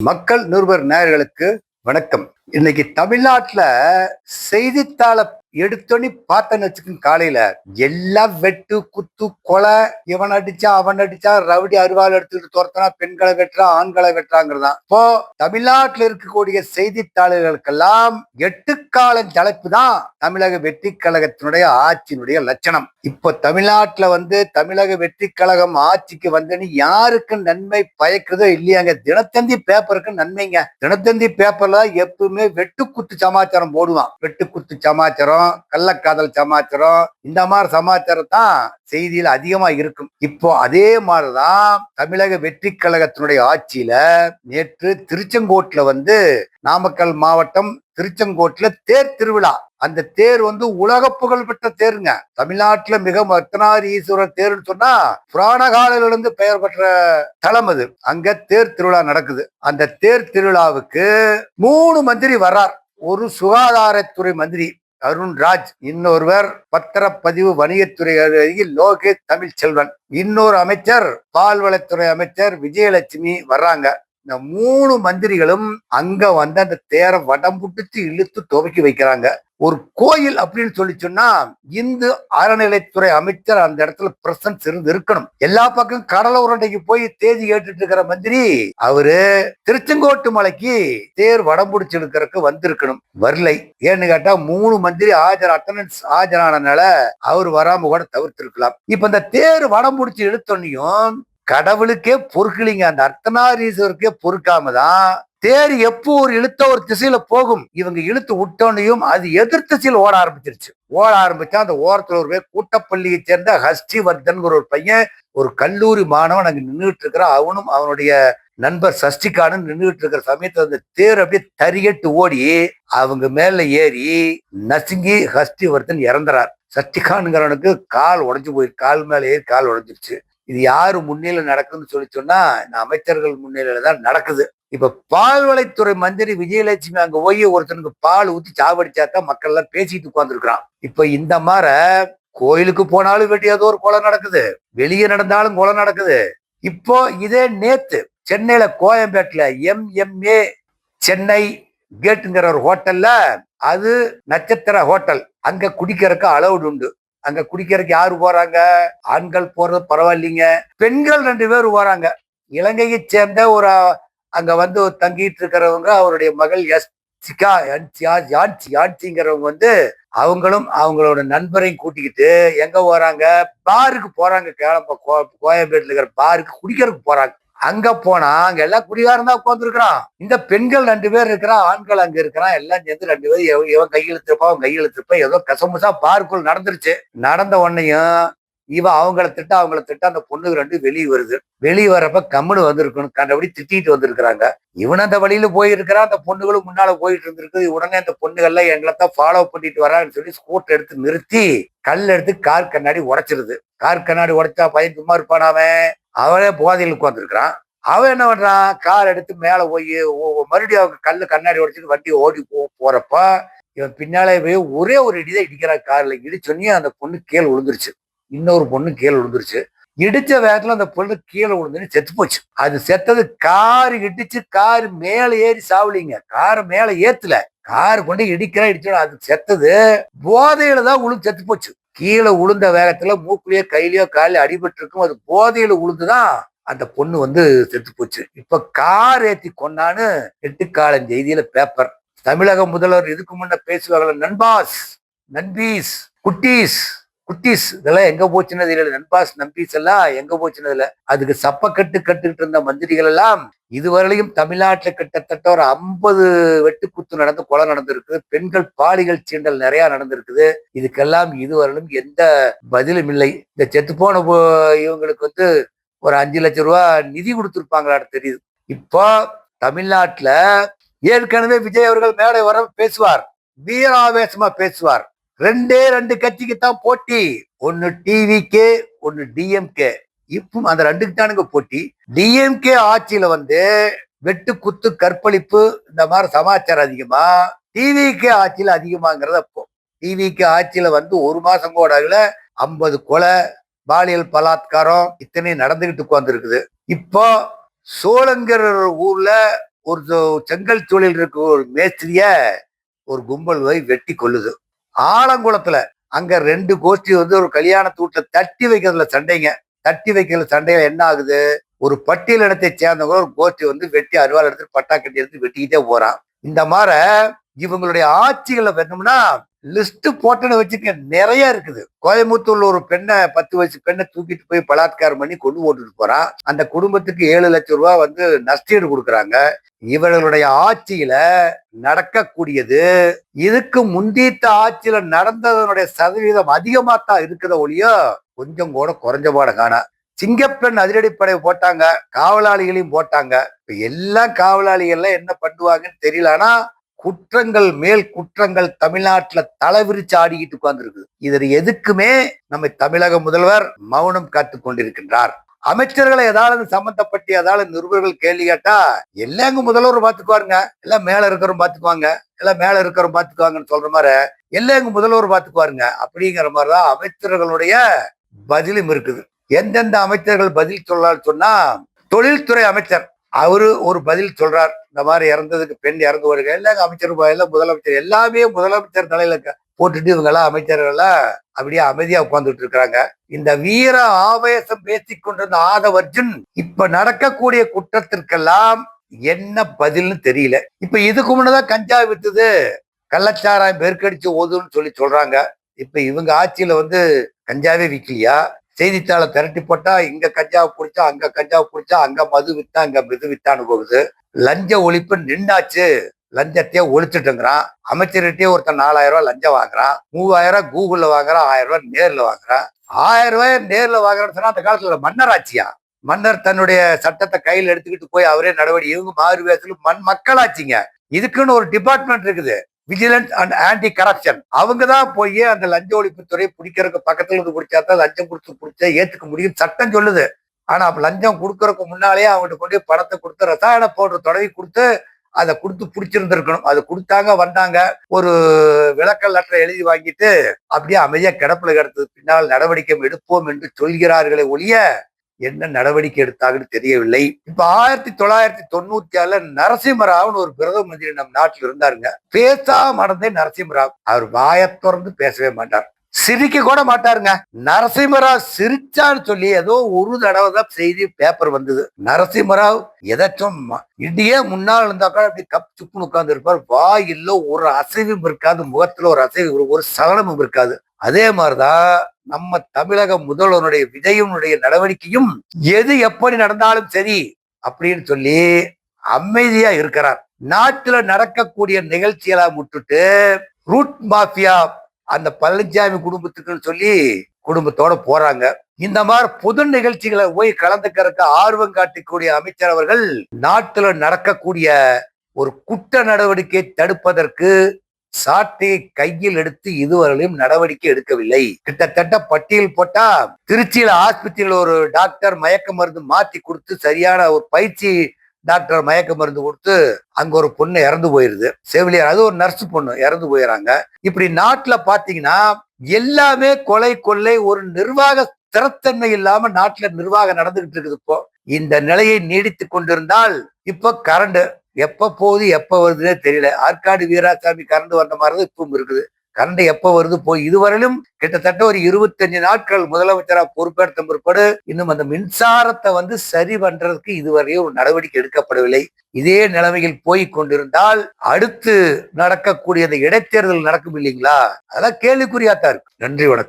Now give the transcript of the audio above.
மக்கள் நிருபர் நேயர்களுக்கு வணக்கம். இன்னைக்கு தமிழ்நாட்டுல செய்தித்தாளை எடுத்தோன்னு பார்த்தேன்னு வச்சுக்கோங்க, காலையில எல்லாம் வெட்டு குத்து கொலை, இவன் அடிச்சா அவன் அடிச்சா, ரவுடி அருவாள் எடுத்துக்கிட்டு துரத்தனா, பெண்களை வெட்டுறா ஆண்களை வெட்டுறாங்கிறதான். இப்போ தமிழ்நாட்டில் இருக்கக்கூடிய செய்தித்தாள்களுக்கெல்லாம் எட்டுக்காலம் தலைப்பு தான் தமிழக வெற்றி கழகத்தினுடைய ஆட்சியினுடைய லட்சணம். இப்போ தமிழ்நாட்டுல தமிழக வெற்றி கழகம் ஆட்சிக்கு வந்தேன்னு யாருக்கு நன்மை பயக்குதோ இல்லையாங்க, தினத்தந்தி பேப்பருக்கு நன்மைங்க. தினத்தந்தி பேப்பர்ல எப்பவுமே வெட்டுக்குத்து சமாச்சாரம் போடுவான். வெட்டுக்குத்து சமாச்சாரம், கள்ளக்காதல் சமாச்சாரம், இந்த மாதிரி சமாச்சாரம் தான் செய்தியில அதிகமா இருக்கும். இப்போ அதே மாதிரிதான் தமிழக வெற்றி கழகத்தினுடைய ஆட்சியில நேற்று திருச்செங்கோட்டுல நாமக்கல் மாவட்டம் திருச்செங்கோட்டுல தேர் திருவிழா. அந்த தேர் உலக புகழ் பெற்ற தேருங்க. தமிழ்நாட்டுல மிக அர்த்தநாரீஸ்வரர் தேர்ன்னு சொன்னா புராண காலிலிருந்து பெயர் பெற்ற தலம் அது. அங்க தேர் திருவிழா நடக்குது. அந்த தேர் திருவிழாவுக்கு 3 மந்திரி வர்றார். ஒரு சுகாதாரத்துறை மந்திரி அருண்ராஜ், இன்னொருவர் பத்திரப்பதிவு வணிகத்துறை லோகேஷ் தமிழ்ச்செல்வன், இன்னொரு அமைச்சர் பால்வளத்துறை அமைச்சர் விஜயலட்சுமி வர்றாங்க. இந்த 3 மந்திரிகளும் அங்க அந்த தேரை வடம் புடிச்சு இழுத்து துவக்கி வைக்கிறாங்க. ஒரு கோயில் அப்படின்னு சொன்னா இந்து அறநிலைத்துறை அமைச்சர் அந்த இடத்துல பிரசன்ஸ் இருக்கணும். எல்லா பக்கம் கடலை உருண்டைக்கு போய் தேதி கேட்டுட்டு இருக்கிற மந்திரி அவரு திருச்செங்கோட்டு மலைக்கு தேர் வடம் பிடிச்சு எடுக்கிறதுக்கு வந்திருக்கணும். வரலை. ஏன்னு கேட்டா 3 மந்திரி அட்டண்டன்ஸ் ஆஜரானனால அவர் வராம கூட தவிர்த்திருக்கலாம். இப்ப இந்த தேர் வடம் பிடிச்சு எடுத்தோன்னையும் கடவுளுக்கே பொறுக்கலிங்க, அந்த அர்த்தநாரீஸ்வருக்கே பொறுக்காம தான் தேர் எப்போ ஒரு இழுத்த ஒரு திசையில போகும், இவங்க இழுத்து விட்டோன்னையும் அது எதிர் திசையில் ஓட ஆரம்பிச்சிருச்சு. ஓட ஆரம்பிச்சா அந்த ஓரத்துல ஒரு கூட்டப்பள்ளியை சேர்ந்த ஹஸ்டிவர்தன் ஒரு பையன், ஒரு கல்லூரி மாணவன் அங்க நின்றுட்டு இருக்கிறான். அவனும் அவனுடைய நண்பர் சஷ்டிகானன் நின்றுட்டு இருக்கிற சமயத்துல அந்த தேர் அப்படியே தறியட்டு ஓடி அவங்க மேல ஏறி நசுங்கி ஹஸ்டிவர்தன் இறந்துறார். சஷ்டிகானுங்கிறவனுக்கு கால் உடைஞ்சு போய் கால் மேல ஏறி கால் உடைஞ்சிருச்சு. இது யாரு முன்னிலையில நடக்குதுன்னு சொன்னா இந்த அமைச்சர்கள் முன்னிலையில தான் நடக்குது. இப்ப பால்வளைத்துறை மந்திரி விஜயலட்சுமி அங்க போய் ஒருத்தனுக்கு பால் ஊத்தி சாவடிச்சாதான் மக்கள் எல்லாம் பேசிட்டு உட்கார்ந்து இருக்கிறான். இப்ப இந்த மாதிரி கோயிலுக்கு போனாலும் வெட்டி ஏதோ ஒரு கொலை நடக்குது, வெளியே நடந்தாலும் கொலை நடக்குது. இப்போ இதே நேத்து சென்னையில கோயம்பேட்டில் MMA சென்னை கேட்டுங்கிற ஒரு ஹோட்டல்ல, அது நட்சத்திர ஹோட்டல், அங்க குடிக்கிறதுக்கு அலவுட் உண்டு. அங்க குடிக்கிறதுக்கு யாரு போறாங்க? ஆண்கள் போறது பரவாயில்லைங்க, பெண்கள் 2 பேர் போறாங்க. இலங்கையை சேர்ந்த ஒரு அங்க தங்கிட்டு இருக்கிறவங்க, அவருடைய மகள் யான்சிங்கிறவங்க அவங்களும் அவங்களோட நண்பரையும் கூட்டிக்கிட்டு எங்க போறாங்க? பாருக்கு போறாங்க. கோயம்பேட்டில் இருக்கிற பாருக்கு குடிக்கிறதுக்கு போறாங்க. அங்க போனா அங்க எல்லாம் குடிகாரம் தான் உட்கார்ந்து இருக்கிறான். இந்த பெண்கள் 2 பேர் இருக்கிறான், ஆண்கள் அங்க இருக்கிறான். எல்லாம் சேர்ந்து 2 பேரும் இவன் கையெழுத்திருப்பா அவன் கையெழுத்திருப்பா, ஏதோ கசமுசா பாருக்குள் நடந்துருச்சு. நடந்த உடனேயும் இவன் அவங்கள திட்ட அந்த பொண்ணுக்கு 2 வெளியே வருது. வெளியே வரப்ப கம்முன்னு வந்திருக்கணும், கண்டபடி திட்டிட்டு வந்திருக்கிறாங்க. இவன் அந்த வழியில போயிருக்கிறான், அந்த பொண்ணுகளும் முன்னால போயிட்டு இருந்திருக்கு. உடனே அந்த பொண்ணுகள்லாம் எங்களைத்தான் ஃபாலோ பண்ணிட்டு வரான்னு சொல்லி ஸ்கூட்டர் எடுத்து நிறுத்தி கல் எடுத்து கார் கண்ணாடி உடைச்சிருது. கார் கண்ணாடி உடைச்சா பையன் சும்மா இருப்பான்? அவனே போதையில் உட்காந்துருக்கிறான். அவன் என்ன பண்றான்? கார் எடுத்து மேல போய் மறுபடியும் அவங்க கண்ணாடி உடைச்சிட்டு வண்டி ஓடி போறப்ப இவன் பின்னாலே போய் ஒரே ஒரு இடிதான் இடிக்கிறான். கார்ல இடிச்சொன்னே அந்த பொண்ணு கீழே விழுந்துருச்சு. இன்னொரு பொண்ணு கீழே விழுந்துருச்சு. இடிச்ச வேகத்துல அந்த பொண்ணு கீழே விழுந்துன்னு செத்து போச்சு. அது செத்தது காரு இடிச்சு காரு மேல ஏறி சாவலிங்க, காரை மேல ஏத்துல, காரு கொண்டு இடிச்சோம். அது செத்தது போதையில தான் விழுந்து செத்து போச்சு. கீழே உளுந்த வேகத்துல மூக்குலயோ கையிலயோ காலையோ அடிபட்டு இருக்கும். அது போதையில உளுந்துதான் அந்த பொண்ணு செத்து போச்சு. இப்ப கார் ஏத்தி கொண்டான்னு 8 காலம் செய்தியில பேப்பர். தமிழக முதல்வர் இதுக்கு முன்ன பேசுவாங்க, நண்பாஸ் நன்பீஸ் குட்டீஸ் குட்டீஸ், இதெல்லாம் எங்க போச்சுன்னது இல்லை. நண்பாஸ் நம்பீஸ் எல்லாம் எங்க போச்சுன்னது இல்லை. அதுக்கு சப்பக்கட்டு கட்டுக்கிட்டு இருந்த மந்திரிகள் எல்லாம் இதுவரையிலும் தமிழ்நாட்டில் கிட்டத்தட்ட ஒரு 50 வெட்டுக்குத்து நடந்து கொலை நடந்திருக்கு. பெண்கள் பாலியல் சீண்டல் நிறைய நடந்திருக்குது. இதுக்கெல்லாம் இதுவரையிலும் எந்த பதிலும் இல்லை. இந்த செத்து போன இவங்களுக்கு ஒரு 5 லட்சம் ரூபாய் நிதி கொடுத்துருப்பாங்களான்னு தெரியுது. இப்போ தமிழ்நாட்டுல ஏற்கனவே விஜய் அவர்கள் மேடை வர பேசுவார், வீராவேசமா பேசுவார். 2 கட்சிக்கு தான் போட்டி, ஒன்னு டிவிகே ஒன்னு டிஎம்கே. இப்போ அந்த 2க்கு தானுங்க போட்டி. டிஎம்கே ஆட்சியில வெட்டு குத்து கற்பழிப்பு இந்த மாதிரி சமாச்சாரம் அதிகமா, டிவிகே ஆட்சியில அதிகமாங்கிறத. அப்போ டிவிகே ஆட்சியில 1 மாசம் கூட 50 கொலை பாலியல் பலாத்காரம் இத்தனை நடந்துகிட்டு உட்கார்ந்து இருக்குது. இப்போ சோழங்கிற ஊர்ல ஒரு செங்கல் தொழில் இருக்க ஒரு மேஸ்திரிய ஒரு கும்பல் போய் வெட்டி கொல்லுது. ஆலங்குளத்துல அங்க 2 கோஷ்டி வந்து ஒரு கல்யாணத்து வீட்டுல தட்டி வைக்கிறதுல சண்டைங்க. தட்டி வைக்கிற சண்டையில என்ன ஆகுது, ஒரு பட்டியல் இடத்தை சேர்ந்தவங்க ஒரு கோஷ்டி வந்து வெட்டி அருவாள் எடுத்து பட்டா கட்டி எடுத்து வெட்டிக்கிட்டே போறான். இந்த மாதிரி இவங்களுடைய ஆட்சிகளை வேணும்னா லிஸ்ட் போட்டோன்னு வச்சுக்க நிறைய இருக்குது. கோயம்புத்தூர்ல ஒரு பெண்ணை 10 வயசு பெண்ணை தூக்கிட்டு போய் பலாத்காரம் பண்ணி கொண்டு போட்டுட்டு போறான். அந்த குடும்பத்துக்கு 7 லட்சம் ரூபாய் வந்து நஷ்டீடு கொடுக்குறாங்க. இவர்களுடைய ஆட்சியில நடக்கக்கூடியது இதுக்கு முந்தித்த ஆட்சியில நடந்ததனுடைய சதவீதம் அதிகமா தான் இருக்கிறத ஒழிய கொஞ்சம் கூட குறைஞ்ச பாட காணா. சிங்கப்பெண் அதிரடிப்படை போட்டாங்க, காவலாளிகளையும் போட்டாங்க. இப்ப எல்லா காவலாளிகள்லாம் என்ன பண்ணுவாங்கன்னு தெரியல. ஆனா குற்றங்கள் மேல் குற்றங்கள் தமிழ்நாட்டுல தலைவிரிச்சு ஆடிக்கிட்டு உட்கார்ந்துருக்கு. இதற்கு எதுக்குமே நம்ம தமிழக முதல்வர் மௌனம் காத்து கொண்டிருக்கின்றார். அமைச்சர்களை ஏதாவது சம்பந்தப்பட்டு ஏதாவது நிருபர்கள் கேள்வி கேட்டா எல்லாங்க முதல்வர் பாத்துக்குவாருங்க, எல்லாம் மேல இருக்கிறவங்க பாத்துக்குவாங்க, எல்லாம் மேல இருக்கிறவங்க பாத்துக்குவாங்கன்னு சொல்ற மாதிரி எல்லாங்க முதல்வர் பாத்துக்குவாருங்க அப்படிங்கிற மாதிரிதான் அமைச்சர்களுடைய பதிலும் இருக்குது. எந்தெந்த அமைச்சர்கள் பதில் சொல்லலாம்னு சொன்னா, தொழில்துறை அமைச்சர் அவரு ஒரு பதில் சொல்றார். இந்த மாதிரி இறந்ததுக்கு பெண் இறந்து வருக எல்லாங்க அமைச்சர் எல்லாம் முதலமைச்சர் எல்லாமே முதலமைச்சர் தலையில போட்டுட்டு இவங்க எல்லாம் அமைச்சர்கள் எல்லாம் அப்படியே அமைதியா உட்கார்ந்துட்டு இருக்கிறாங்க. இந்த வீர ஆவேசம் பேசிக் கொண்டிருந்த ஆதவர்ஜுன் இப்ப நடக்கக்கூடிய குற்றத்திற்கெல்லாம் என்ன பதில்னு தெரியல. இப்ப இதுக்கு முன்னதான் கஞ்சா வித்துது, கள்ளச்சாராயம் பெருக்கடிச்சு ஓதுன்னு சொல்றாங்க. இப்ப இவங்க ஆட்சியில வந்து கஞ்சாவே விக்கலையா? செய்தித்தாளை திரட்டி போட்டா இங்க கஞ்சாவை பிடிச்சா அங்க கஞ்சாவை பிடிச்சா அங்க மது வித்தா அங்க மிது வித்தான்னு போகுது. லஞ்ச ஒழிப்பு நின்னாச்சு, லஞ்சத்தையே ஒழிச்சுட்டுங்கிறான். அமைச்சர்கிட்டயே ஒருத்தன் 4000 ரூபாய் லஞ்சம் வாங்குறான், 3000 ரூபாய் கூகுள்ல வாங்குறான், 1000 ரூபாய் நேர்ல வாங்குறான். 1000 ரூபாய் நேர்ல வாங்குறான்னு சொன்னா அந்த காலத்துல மன்னர் ஆட்சியா? மன்னர் தன்னுடைய சட்டத்தை கையில் எடுத்துக்கிட்டு போய் அவரே நடவடிக்கை. இவங்க மாறு வேசத்துல மக்களாட்சிங்க. இதுக்குன்னு ஒரு டிபார்ட்மெண்ட் இருக்குது, விஜிலன்ஸ் அண்ட் ஆன்டி கரப்ஷன். அவங்கதான் போய் அந்த லஞ்ச ஒழிப்புத்துறை பிடிக்கிறதுக்கு பக்கத்துல இருந்து பிடிச்சாதான் லஞ்சம் கொடுத்து பிடிச்சா ஏத்துக்க முடியும் சட்டம் சொல்லுது. ஆனா அப்ப லஞ்சம் கொடுக்கறதுக்கு முன்னாலேயே அவங்ககிட்ட கொண்டு பணத்தை கொடுத்து ரசாயன பவுடர் தொடவி கொடுத்து அதை கொடுத்து பிடிச்சிருந்திருக்கணும். அது கொடுத்தாங்க, வந்தாங்க, ஒரு விளக்கல் லெட்டர் எழுதி வாங்கிட்டு அப்படியே அமைதியா கிடப்புல கிடத்தது. பின்னால் நடவடிக்கை எடுப்போம் என்று சொல்கிறார்களே ஒழிய என்ன நடவடிக்கை எடுத்தாங்கன்னு தெரியவில்லை. இப்ப 1996 நரசிம்மராவ்னு ஒரு பிரதம மந்திரி நம் நாட்டில் இருந்தாருங்க. பேசாம நடந்தே நரசிம்மராவ். அவர் வாயை திறந்து பேசவே மாட்டார், சிரிக்க கூட மாட்டாருங்க. நரசிம்மராவ் சிரிச்சான்னு சொல்லி ஏதோ ஒரு தடவை தான் செய்தி பேப்பர் வந்தது. நரசிம்மராவ் எதாச்சும் இடியே முன்னால் இருந்தாக்கா அப்படி கப் சுப்புன்னு உட்கார்ந்து இருப்பார். வாயில்ல ஒரு அசைவும் இருக்காது, முகத்துல ஒரு அசைவு ஒரு சலனமும் இருக்காது. அதே மாதிரிதான் நம்ம தமிழக முதல்வனுடைய விஜயனுடைய நடவடிக்கையும் எது எப்படி நடந்தாலும் சரி அப்படின்னு சொல்லி அமைதியா இருக்கிறார். நாட்டுல நடக்கக்கூடிய நிகழ்ச்சிகளை முட்டுட்டு ரூட் மாஃபியா அந்த பழனிசாமி குடும்பத்துக்குன்னு சொல்லி குடும்பத்தோட போறாங்க. இந்த மாதிரி பொது நிகழ்ச்சிகளை போய் கலந்துக்கிறதுக்கு ஆர்வம் காட்டக்கூடிய அமைச்சர் அவர்கள் நாட்டுல நடக்கக்கூடிய ஒரு குற்ற நடவடிக்கை தடுப்பதற்கு சாட்டையை கையில் எடுத்து இதுவரையிலும் நடவடிக்கை எடுக்கவில்லை. கிட்டத்தட்ட பட்டியல் போட்டா திருச்சியில ஆஸ்பத்திரியில ஒரு டாக்டர் மயக்க மருந்து மாத்தி கொடுத்து சரியான ஒரு பயிற்சி டாக்டர் மயக்க மருந்து கொடுத்து அங்க ஒரு பொண்ணு இறந்து போயிருது, செவிலியர், அது ஒரு நர்ஸ் பொண்ணு இறந்து போயிடறாங்க. இப்படி நாட்டுல பாத்தீங்கன்னா எல்லாமே கொலை கொள்ளை, ஒரு நிர்வாக ஸ்திரத்தன்மை இல்லாம நாட்டுல நிர்வாகம் நடந்துகிட்டு இருக்குது. இப்போ இந்த நிலையை நீடித்து கொண்டிருந்தால் இப்ப கரண்ட் எப்ப போகுது எப்ப வருதுன்னே தெரியல. ஆற்காடு வீராசாமி கரண்ட் வந்த மாதிரிதான் இப்பவும் இருக்குது. கரண்ட் எப்ப வருது போய் இதுவரையிலும் கிட்டத்தட்ட ஒரு 25 நாட்கள் முதலமைச்சரா பொறுப்பேற்ற பிற்பாடு இன்னும் அந்த மின்சாரத்தை வந்து சரி பண்றதுக்கு இதுவரையும் ஒரு நடவடிக்கை எடுக்கப்படவில்லை. இதே நிலைமையில் போய் கொண்டிருந்தால் அடுத்து நடக்கக்கூடிய அந்த இடைத்தேர்தல் நடக்கும் இல்லைங்களா, அதெல்லாம் கேள்விக்குறியாத்தான் இருக்கு. நன்றி, வணக்கம்.